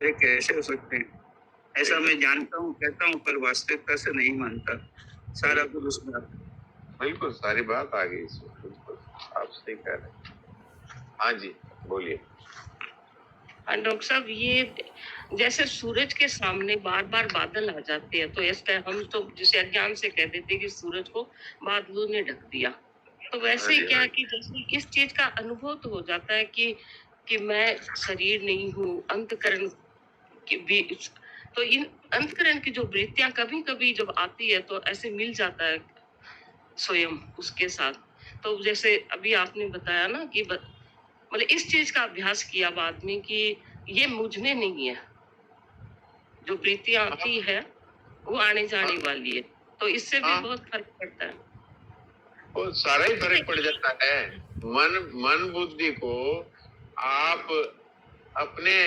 ये कैसे हो सकते हैं? ऐसा मैं जानता हूँ, कहता हूँ, पर वास्तविकता से नहीं मानता। सारा कुछ उसमें आता है। बिल्कुल सारी बात आ गई इसमें, बिल्कुल आप सही कह रहे हैं। हाँ जी, बोलिए। हाँ, डॉक्टर साहब, ये जैसे सूरज के सामने बार-बार बादल आ जाते हैं, तो इसका हम तो जिसे अज्ञान से कह देते हैं कि सूरज को बादलों ने ढक दिया। तो हाँ वैसे जी, क्या हाँ है जी। कि जैसे इस चीज़ का अनुभव तो हो जाता है कि मैं शरीर नहीं हूँ, अंतःकरण की भी। तो इन अंतःकरण की जो वृत्तियाँ कभी-कभी जब आती है, तो ऐसे मिल जाता है स्वयं उसके साथ। तो जैसे अभी आपने बताया ना कि मतलब इस चीज़ का अभ्यास किया बाद में कि ये मुझ में नहीं है। जो वृत्तियाँ हाँ, आती है, वो आने-जाने हाँ, वाली है। तो इससे भी हाँ, बहुत फ़र्क पड़ता है। वो सारा ही अच्छा, फ़र्क पड़ जाता है। मन मन बुद्धि को आप अपने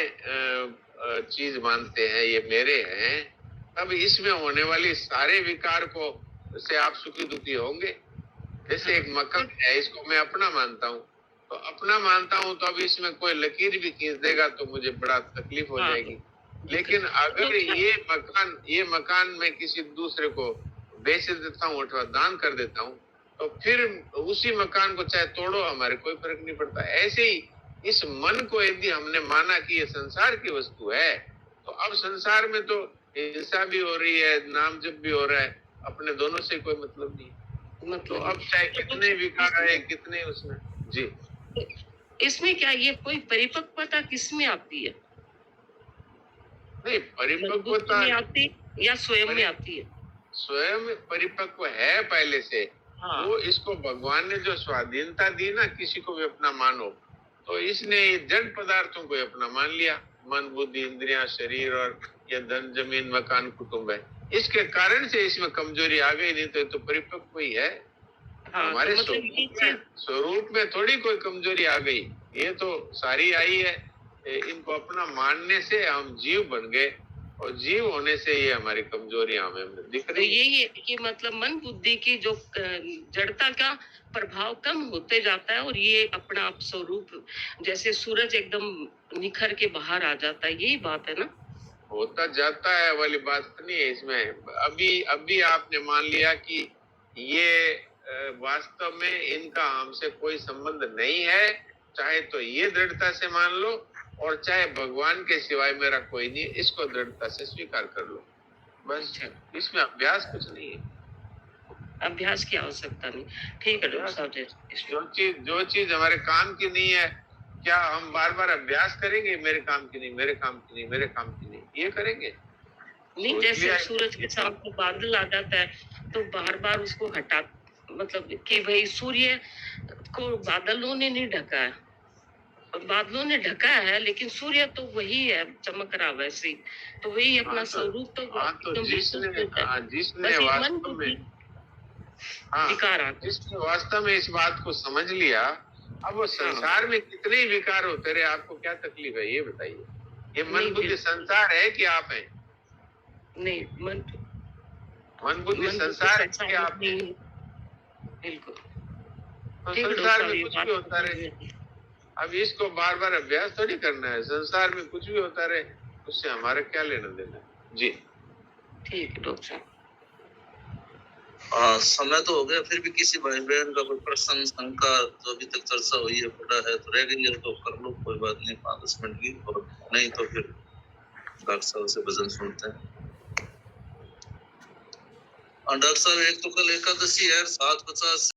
चीज़ मानते हैं, ये मेरे हैं, तब इसमें होने वाली सारे विकार को से आप सुखी-दुखी होंगे। जैसे हाँ, एक मकान है, इसको मैं अपना मानता हूँ, तो अपना मानता हूँ तो अब इसमें कोई लकीर भी खींच देगा तो मुझे बड़ा तकलीफ हो हाँ, जाएगी। लेकिन तो अगर अच्छा, ये मकान मैं किसी दूसरे को बेच देता हूँ अथवा दान कर देता हूँ, तो फिर उसी मकान को चाहे तोड़ो, हमारे कोई फर्क नहीं पड़ता। ऐसे ही इस मन को यदि हमने माना कि ये संसार की वस्तु है, तो अब संसार में तो हिंसा भी हो रही है, नाम जप भी हो रहा है, अपने दोनों से कोई मतलब नहीं। तो मतलब अब चाहे तो कितने विकार आए, इसमें कितने उसमें। जी। इसमें क्या ये कोई परिपक्वता किसमें आती है? नहीं, मतलब बुद्धि परिपक्वता में आती या स्वयं में परि आती है? स्वयं परिपक्व है पहले से। हाँ, वो इसको भगवान ने जो स्वाधीनता दी ना किसी को भी अपना मानो, तो इसने ये जड़ पदार्थों को ही अपना मान लिया। मन, बुद्धि, इंद्रियां, शरीर और ये धन, जमीन, मकान, कुटुंब है। इसके कारण से इसमें कमजोरी आ गई, नहीं तो ये तो परिपक्व ही है। हाँ, तो हमारे मतलब ये चीज़ स्वरूप में थोड़ी कोई कमजोरी आ गई। ये तो सारी आई है। इनको अपना मानने से हम जीव बन गए और जीव होने से ये हमारी कमजोरियां हमें दिख तो रही है। यही है कि मतलब मन बुद्धि की जो जड़ता का प्रभाव कम होते जाता है और ये अपना आप स्वरूप जैसे सूरज एकदम निखर के बाहर आ जाता है, यही बात है ना? होता जाता है वाली बात नहीं है इसमें। अभी आपने मान लिया कि ये वास्तव में इनका हमसे कोई संबंध नहीं है, चाहे तो ये दृढ़ता से मान लो और चाहे भगवान के सिवाय मेरा कोई नहीं, इसको दृढ़ता से स्वीकार कर लो। बस अच्छा, इसमें अभ्यास कुछ नहीं है। अभ्यास की आवश्यकता नहीं। ठीक है डॉक्टर अभ्यास साहब जी। जो चीज हमारे काम की नहीं है, क्या हम बार बार अभ्यास करेंगे? मेरे काम की नहीं, मेरे काम की नहीं, मेरे काम की नहीं, ये करेंगे? नहीं, सोच जैसे लिया सूरज के सामने बादल आ जाता है, तो बार-बार उसको हटा मतलब कि भई सूर्य को बादलों ने नहीं ढका है। और बादलों ने ढका है, लेकिन सूर्य तो वही है, चमक रहा वैसे ही। तो वही हाँ अपना तो स्वरूप तो हाँ तो एकदम बिल्कुल जिसने शुद्ध है। जिसने बस ये मन वास्तव में बुद्धि हाँ विकार आ गए। जिसने वास्तव में इस बात को समझ लिया, अब वो हाँ, संसार में कितने ही विकार होते रहे, आपको क्या तकलीफ है ये बताइए? ये मन नहीं बुद्धि बिल्कुल, संसार है कि आप हैं? नहीं मन बुद्धि मन बुद्धि संसार है संसार कि में आप हैं? नहीं है, बिल्कुल। तो ठीक है डॉक्टर संसार साहब, में ये कुछ भी बात होता समझ रहे। में आई। अब इसको बार बार अभ्यास थोड़ी करना है। संसार में कुछ भी होता रहे, उससे हमारा क्या लेना देना है। जी। ठीक है डॉक्टर साहब। समय तो हो गया, फिर भी किसी भाई बहन का कोई प्रश्न शंका जो अभी तक चर्चा हुई है पड़ा है तो रह गई है तो कर लो, कोई बात नहीं, 5-10 मिनट की, और नहीं तो फिर डॉक्टर साहब से भजन सुनते हैं। डॉक्टर साहब, एक तो कल एकादशी है, 7:50